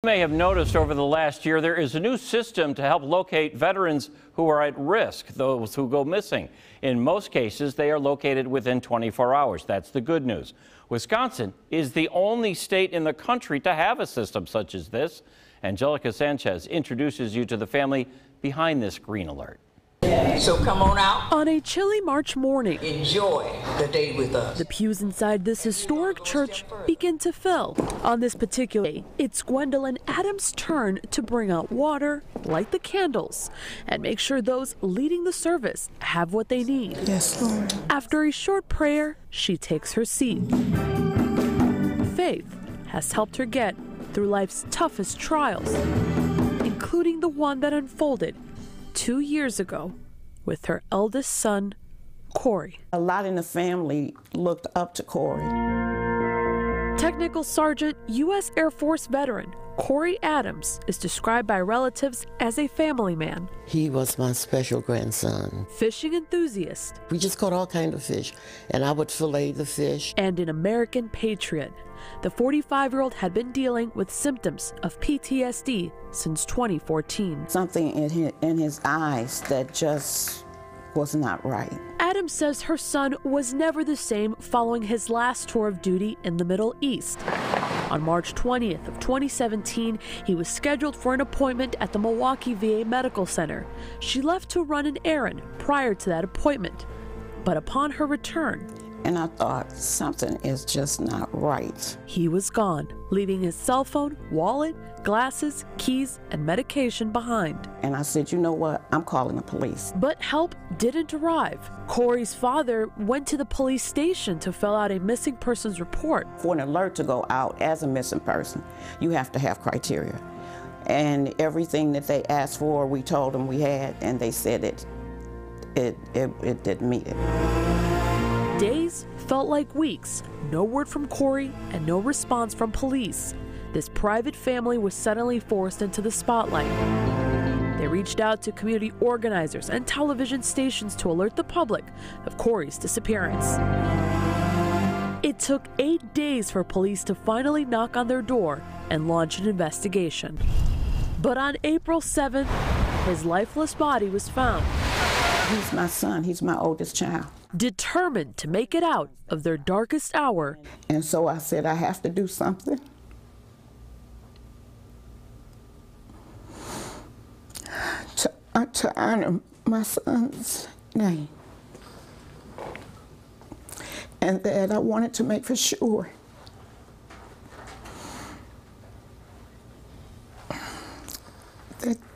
You may have noticed over the last year there is a new system to help locate veterans who are at risk, those who go missing. In most cases, they are located within 24 hours. That's the good news. Wisconsin is the only state in the country to have a system such as this. Angelica Sanchez introduces you to the family behind this green alert. So come on out. On a chilly March morning, Enjoy the day with us. the pews inside this historic church begin to fill. On this particular day, it's Gwendolyn Adams' turn to bring out water, light the candles, and make sure those leading the service have what they need. Yes, Lord. After a short prayer, she takes her seat. Faith has helped her get through life's toughest trials, including the one that unfolded 2 years ago with her eldest son, Corey. A lot in the family looked up to Corey. Technical Sergeant, U.S. Air Force veteran Corey Adams is described by relatives as a family man. He was my special grandson. Fishing enthusiast. We just caught all kinds of fish, and I would fillet the fish. And an American patriot. The 45-year-old had been dealing with symptoms of PTSD since 2014. Something in his eyes that just was not right. Adams says her son was never the same following his last tour of duty in the Middle East. On March 20th of 2017, he was scheduled for an appointment at the Milwaukee VA Medical Center. She left to run an errand prior to that appointment. But upon her return, And I thought, something is just not right. he was gone, leaving his cell phone, wallet, glasses, keys, and medication behind. And I said, you know what? I'm calling the police. But help didn't arrive. Corey's father went to the police station to fill out a missing persons report. For an alert to go out as a missing person, you have to have criteria. And everything that they asked for, we told them we had, and they said it didn't meet it. Days felt like weeks. No word from Corey and no response from police. This private family was suddenly forced into the spotlight. They reached out to community organizers and television stations to alert the public of Corey's disappearance. It took 8 days for police to finally knock on their door and launch an investigation. But on April 7th, his lifeless body was found. He's my son. He's my oldest child. Determined to make it out of their darkest hour. And so I said, I have to do something. To honor my son's name. And that I wanted to make for sure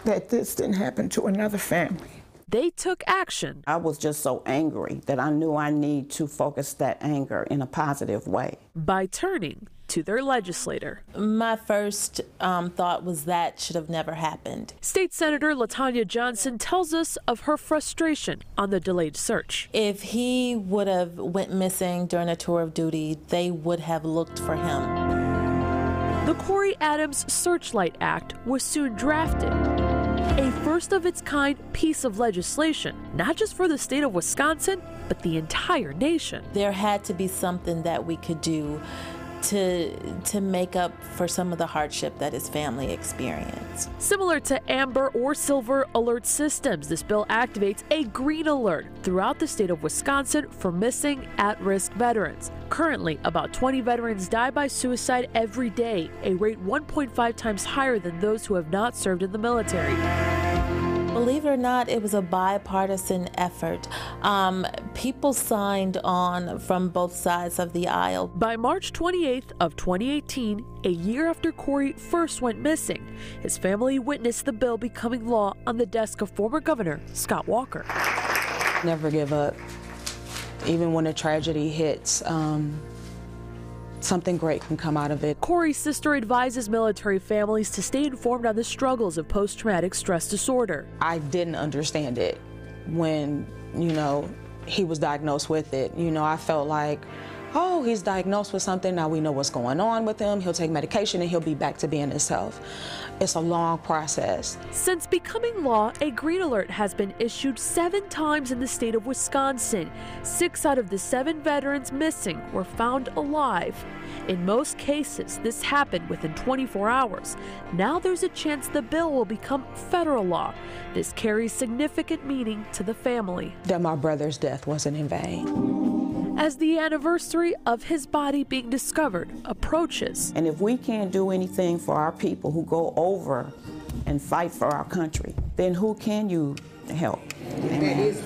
that this didn't happen to another family. They took action. I was just so angry that I knew I need to focus that anger in a positive way. By turning to their legislator. My first thought was that should have never happened. State Senator LaTanya Johnson tells us of her frustration on the delayed search. If he would have went missing during a tour of duty, they would have looked for him. The Corey Adams Searchlight Act was soon drafted. A first-of-its-kind piece of legislation, not just for the state of Wisconsin, but the entire nation. There had to be something that we could do to make up for some of the hardship that his family experienced. Similar to Amber or Silver alert systems, this bill activates a green alert throughout the state of Wisconsin for missing at-risk veterans. Currently, about 20 veterans die by suicide every day, a rate 1.5 times higher than those who have not served in the military. Believe it or not, it was a bipartisan effort. People signed on from both sides of the aisle. By March 28th of 2018, a year after Corey first went missing, his family witnessed the bill becoming law on the desk of former Governor Scott Walker. Never give up. Even when a tragedy hits, something great can come out of it. Corey's sister advises military families to stay informed on the struggles of post-traumatic stress disorder. I didn't understand it when, he was diagnosed with it. I felt like oh, he's diagnosed with something, now we know what's going on with him, he'll take medication and he'll be back to being himself. It's a long process. Since becoming law, a green alert has been issued 7 times in the state of Wisconsin. 6 out of the 7 veterans missing were found alive. In most cases, this happened within 24 hours. Now there's a chance the bill will become federal law. This carries significant meaning to the family. That my brother's death wasn't in vain. As the anniversary of his body being discovered approaches, And if we can't do anything for our people who go over and fight for our country, then who can you help?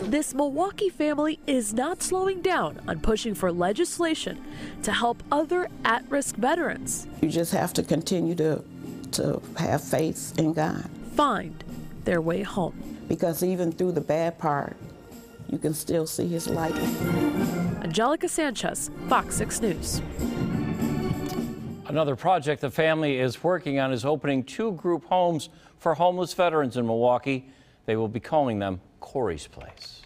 this Milwaukee family is not slowing down on pushing for legislation to help other at-risk veterans You just have to continue to have faith in God, find their way home. because even through the bad part, you can still see His light. Angelica Sanchez, Fox 6 News. Another project the family is working on is opening 2 group homes for homeless veterans in Milwaukee. They will be calling them Corey's Place.